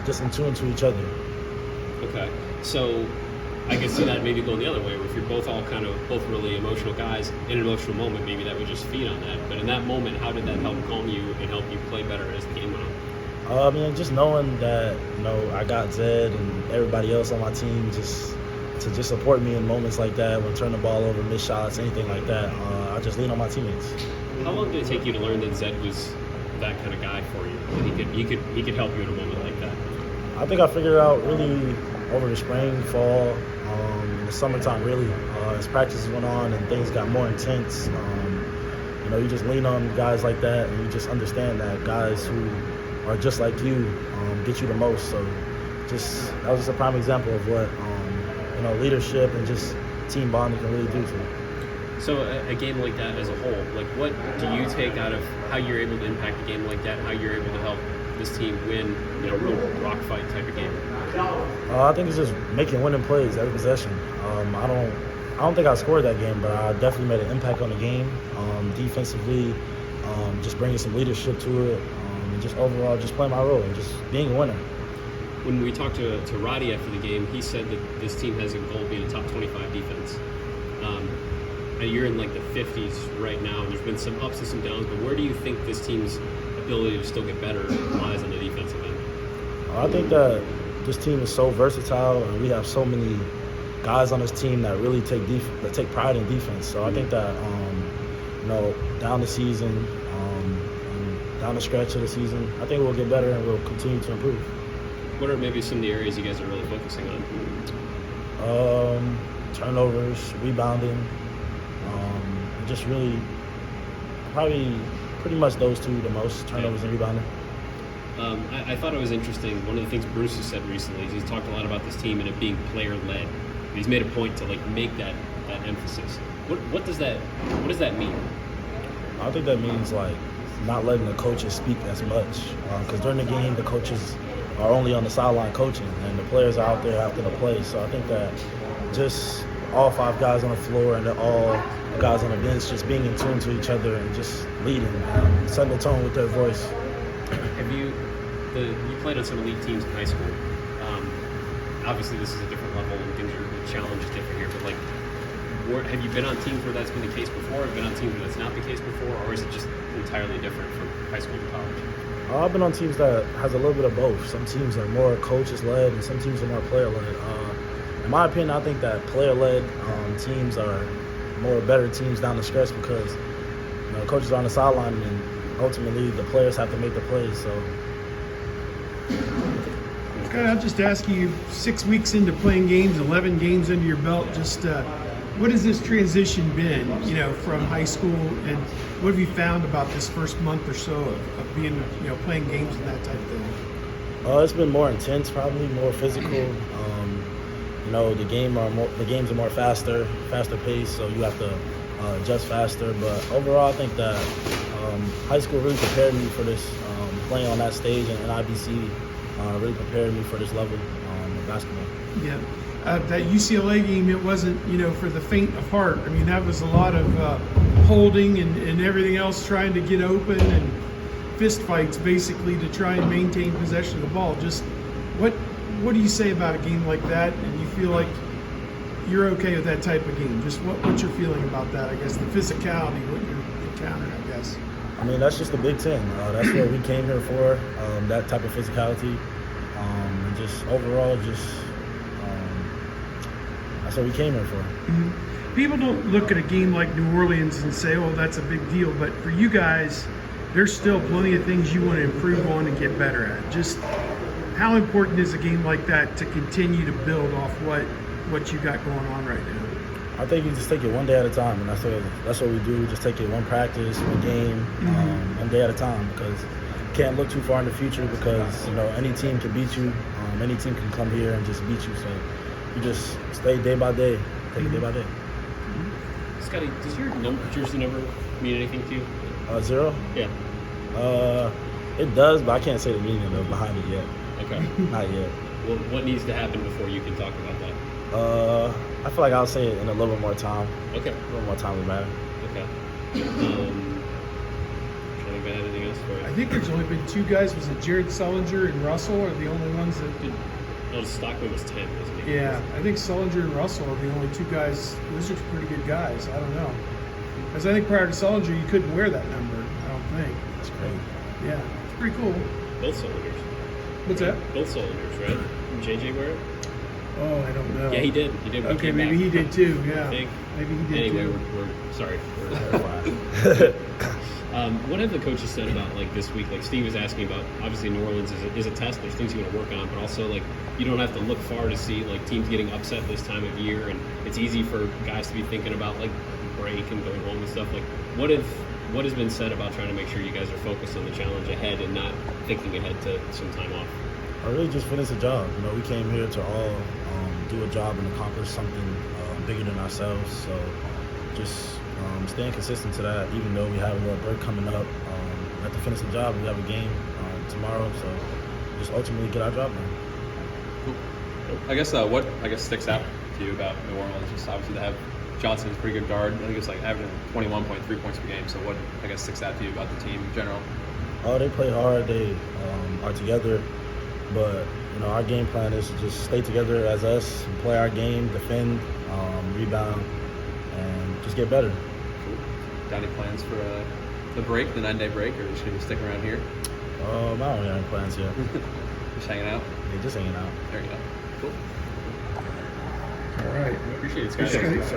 just in tune to each other. Okay, so I could see that maybe going the other way, where if you're both really emotional guys in an emotional moment, maybe that would just feed on that. But in that moment, how did that help calm you and help you play better as the game went on? I mean, just knowing that, I got Zed and everybody else on my team to support me in moments like that, when turn the ball over, miss shots, anything like that, I just lean on my teammates. How long did it take you to learn that Zed was that kind of guy for you? That he could help you in a moment like that? I think I figured it out really over the spring, fall, the summertime really. As practices went on and things got more intense, you just lean on guys like that, and you just understand that guys who are just like you get you the most. So that was just a prime example of what leadership and just team bonding can really do to you. So a game like that as a whole, like what do you take out of how you're able to impact a game like that, how you're able to help this team win, a real rock fight type of game? I think it's just making winning plays every possession. I don't think I scored that game, but I definitely made an impact on the game. Defensively, just bringing some leadership to it, and just overall just playing my role and just being a winner. When we talked to Roddy after the game, he said that this team has a goal of being a top 25 defense. And you're in like the 50s right now, and there's been some ups and some downs, but where do you think this team's ability to still get better lies on the defensive end? I think that this team is so versatile, and we have so many guys on this team that really take pride in defense. So I think that down the season, and down the stretch of the season, I think we'll get better and we'll continue to improve. What are maybe some of the areas you guys are really focusing on? Turnovers, rebounding, just really probably pretty much those two the most, turnovers and rebounding. I thought it was interesting. One of the things Bruce has said recently is he's talked a lot about this team and it being player-led. He's made a point to make that emphasis. What does that mean? I think that means not letting the coaches speak as much, because during the game the coaches are only on the sideline coaching and the players are out there after the play. So I think that just all 5 guys on the floor and all the guys on the bench just being in tune to each other and just leading, setting the tone with their voice. You played on some elite teams in high school. Obviously, this is a different level and the challenge is different here. But have you been on teams where that's been the case before? Have you been on teams where that's not the case before, or is it just entirely different from high school to college? I've been on teams that has a little bit of both. Some teams are more coaches-led, and some teams are more player-led. In my opinion, I think that player-led teams are more better teams down the stretch because coaches are on the sideline, and ultimately the players have to make the plays. So, Scott, I'll just ask you, 6 weeks into playing games, 11 games under your belt, just what has this transition been, from high school, and what have you found about this first month or so of being, playing games and that type of thing? It's been more intense, probably more physical. The games are more faster paced, so you have to adjust faster. But overall, I think that high school really prepared me for this, playing on that stage, and IBC really prepared me for this level of basketball. Yeah. That UCLA game, it wasn't, for the faint of heart. I mean, that was a lot of holding and everything else, trying to get open and fist fights, basically, to try and maintain possession of the ball. Just what do you say about a game like that? And you feel like you're okay with that type of game? Just what's your feeling about that? I guess the physicality, what you're encountering, I guess. I mean, that's just the Big Ten. That's what we came here for. That type of physicality, and just overall, that's what we came here for. Mm-hmm. People don't look at a game like New Orleans and say, "Oh, that's a big deal." But for you guys, there's still plenty of things you want to improve on and get better at. Just how important is a game like that to continue to build off what you got going on right now? I think you just take it one day at a time, and that's what we do. We just take it one practice, one game, one day at a time, because you can't look too far in the future, because any team can beat you. Any team can come here and just beat you. So you just stay day by day, take it day by day. Scotty, does your jersey number mean anything to you? 0? Yeah. It does, but I can't say the meaning of behind it yet. Okay. Not yet. Well, what needs to happen before you can talk about that? I feel like I'll say it in a little bit more time. Okay. A little more time will matter. Okay. Trying to anybody have anything else for I you? think there's only been 2 guys. Was it Jared Sullinger and Russell are the only ones that did? Oh, Stockman was 10, wasn't he? Yeah, I think Sullinger and Russell are the only 2 guys. Those are pretty good guys. I don't know. Because I think prior to Sullinger, you couldn't wear that number. I don't think. That's great. Yeah, it's pretty cool. Both cylinders. What's Right? that? Both cylinders, right? Did JJ wear it? Oh, I don't know. Yeah, he did. He did. when he Okay, came maybe back. he did too. Yeah, I think. maybe he did Anyway, too. we're sorry. Fine. What have the coaches said about like this week? Like Steve was asking about, obviously New Orleans is a test. There's things you want to work on, but also like you don't have to look far to see like teams getting upset this time of year, and it's easy for guys to be thinking about like break and going home and stuff. Like what has been said about trying to make sure you guys are focused on the challenge ahead and not thinking ahead to some time off? I really just finished the job. You know, we came here to all do a job and accomplish something bigger than ourselves. So just staying consistent to that, even though we have a little break coming up. We have to finish the job. We have a game tomorrow, so just ultimately get our job done. Cool. I guess what sticks out to you about New Orleans? Just obviously to have Johnson's a pretty good guard. I think it's like averaging 21.3 points per game. So what I guess sticks out to you about the team in general? Oh, they play hard. They are together. But, you know, our game plan is to just stay together as us, play our game, defend, rebound, and just get better. Cool. Got any plans for the break, the 9-day break, or just gonna stick around here? I don't really have any plans yet. Just hanging out? Yeah, just hanging out. There you go. Cool. All right. Appreciate it, Scott. Appreciate it.